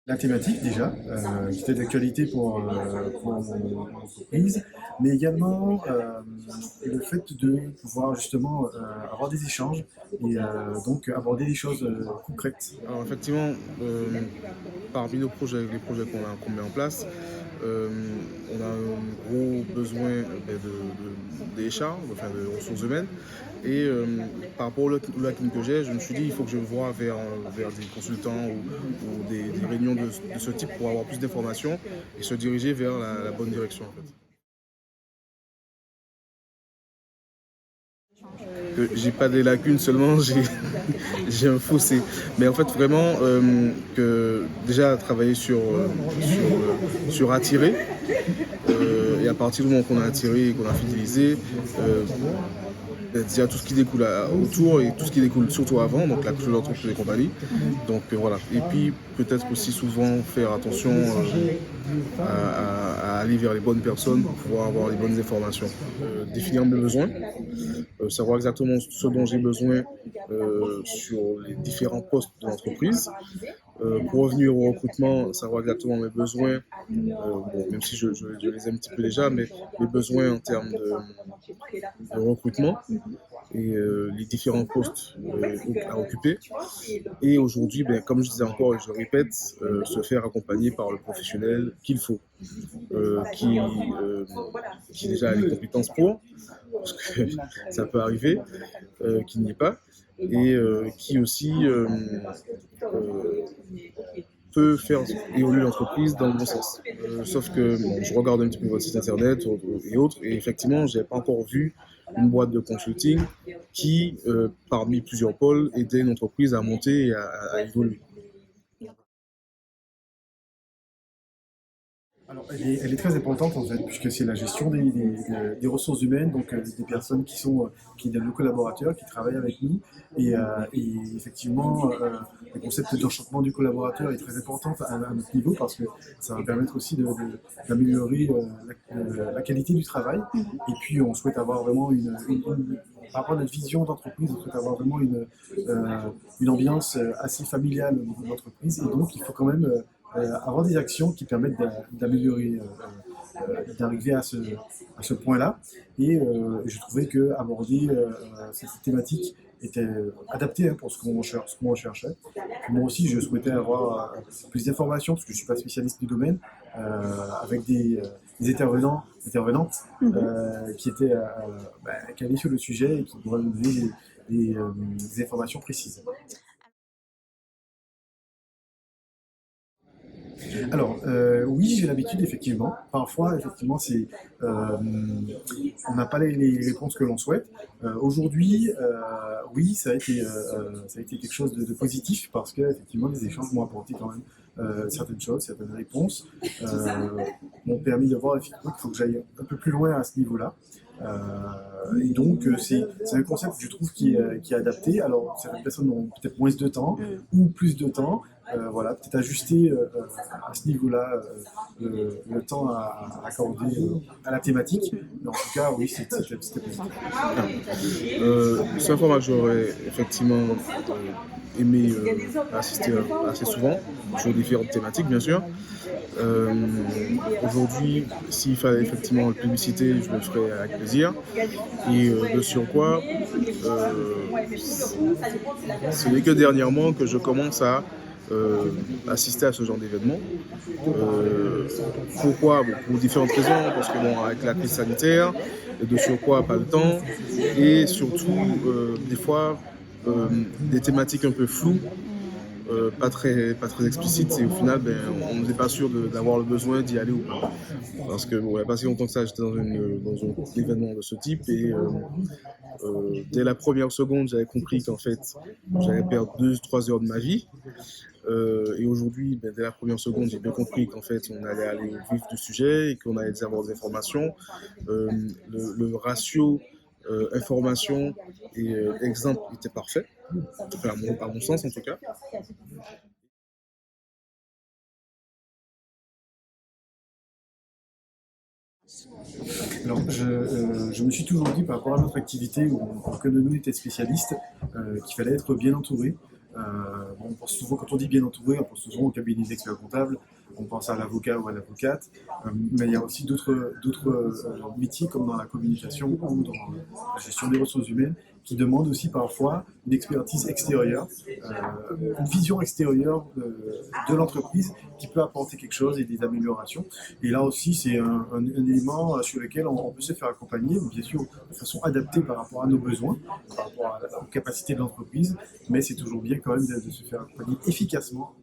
La thématique déjà, qui était d'actualité pour mon entreprise, mais également le fait de pouvoir justement avoir des échanges et donc aborder des choses concrètes. Alors effectivement, parmi nos projets, les projets qu'on met en place, euh, on a un gros besoin des HR, enfin de ressources humaines. Et par rapport au lacune que j'ai, je me suis dit il faut que je voie vers des consultants ou des réunions de ce type pour avoir plus d'informations et se diriger vers la bonne direction en fait. Que j'ai pas des lacunes seulement, j'ai un fossé. Mais en fait, vraiment, que déjà travailler sur attirer, et à partir du moment qu'on a attiré et qu'on a fidélisé, déjà tout ce qui découle autour et tout ce qui découle surtout avant, donc la culture d'entreprise et compagnie. Donc voilà. Et puis peut-être aussi souvent faire attention à aller vers les bonnes personnes pour pouvoir avoir les bonnes informations. Définir mes besoins, savoir exactement ce dont j'ai besoin sur les différents postes de l'entreprise. Pour revenir au recrutement, savoir exactement mes besoins, bon, même si je les ai un petit peu déjà, mais mes besoins en termes de recrutement et les différents postes à occuper. Et aujourd'hui, ben, comme je disais encore et je le répète, se faire accompagner par le professionnel qu'il faut, qui déjà a les compétences pour, parce que ça peut arriver, qu'il n'y ait pas, et qui aussi euh, peut faire évoluer l'entreprise dans le bon sens. Sauf que bon, je regarde un petit peu votre site internet et autres, et effectivement, je n'ai pas encore vu une boîte de consulting qui, parmi plusieurs pôles, aidait une entreprise à monter et à évoluer. Alors, elle est très importante en fait, puisque c'est la gestion des ressources humaines, donc des personnes qui sont nos collaborateurs, qui travaillent avec nous. Et effectivement, le concept d'enchantement du collaborateur est très important à notre niveau parce que ça va permettre aussi d'améliorer la qualité du travail. Et puis, on souhaite avoir vraiment par rapport à notre vision d'entreprise, on souhaite avoir vraiment une ambiance assez familiale au niveau de l'entreprise. Et donc, il faut quand même avoir des actions qui permettent d'améliorer, d'arriver à ce point-là. Et je trouvais que aborder cette thématique était adapté pour ce qu'on recherchait. Puis moi aussi, je souhaitais avoir plus d'informations, parce que je ne suis pas spécialiste du domaine, avec des intervenantes qui étaient calées sur le sujet et qui pourraient nous donner des informations précises. Alors, oui, j'ai l'habitude, effectivement. Parfois, effectivement, on n'a pas les réponses que l'on souhaite. Aujourd'hui, oui, ça a été quelque chose de positif parce que, effectivement, les échanges m'ont apporté quand même certaines choses, certaines réponses, euh, m'ont permis de voir effectivement qu'il faut que j'aille un peu plus loin à ce niveau-là. Et donc, c'est un concept, je trouve, qui est adapté. Alors, certaines personnes ont peut-être moins de temps ou plus de temps. Voilà, peut-être ajuster à ce niveau-là le temps à accorder à la thématique. Mais en tout cas, oui, c'était positif. C'est un format que j'aurais effectivement aimé assister assez souvent, sur différentes thématiques bien sûr. Euh, Aujourd'hui, s'il fallait effectivement le publicité, je le ferais avec plaisir. Et de surcroît, ce n'est que dernièrement que je commence à assister à ce genre d'événement. Euh, Pourquoi? Bon, pour différentes raisons, parce que bon, avec la crise sanitaire, et de surcroît, pas le temps, et surtout, des fois, des thématiques un peu floues, pas très explicites, et au final, ben, on n'est pas sûr d'avoir le besoin d'y aller ou pas. Parce que bon, il n'y a pas si longtemps que ça, j'étais dans un événement de ce type, et dès la première seconde, j'avais compris qu'en fait, j'allais perdre 2, 3 heures de ma vie. Et aujourd'hui, ben, dès la première seconde, j'ai bien compris qu'en fait, on allait aller au vif du sujet et qu'on allait avoir des informations. Euh, le ratio information et exemple était parfait, enfin, à mon sens en tout cas. Alors, je me suis toujours dit par rapport à notre activité où aucun de nous était spécialiste, qu'il fallait être bien entouré. On pense souvent, quand on dit bien entouré, on pense souvent au cabinet d'experts comptables, on pense à l'avocat ou à l'avocate, mais il y a aussi d'autres métiers comme dans la communication ou dans la gestion des ressources humaines qui demandent aussi parfois une expertise extérieure, une vision extérieure de l'entreprise qui peut apporter quelque chose et des améliorations. Et là aussi, c'est un élément sur lequel on peut se faire accompagner, bien sûr de façon adaptée par rapport à nos besoins, par rapport aux capacités de l'entreprise, mais c'est toujours bien quand même de se faire accompagner efficacement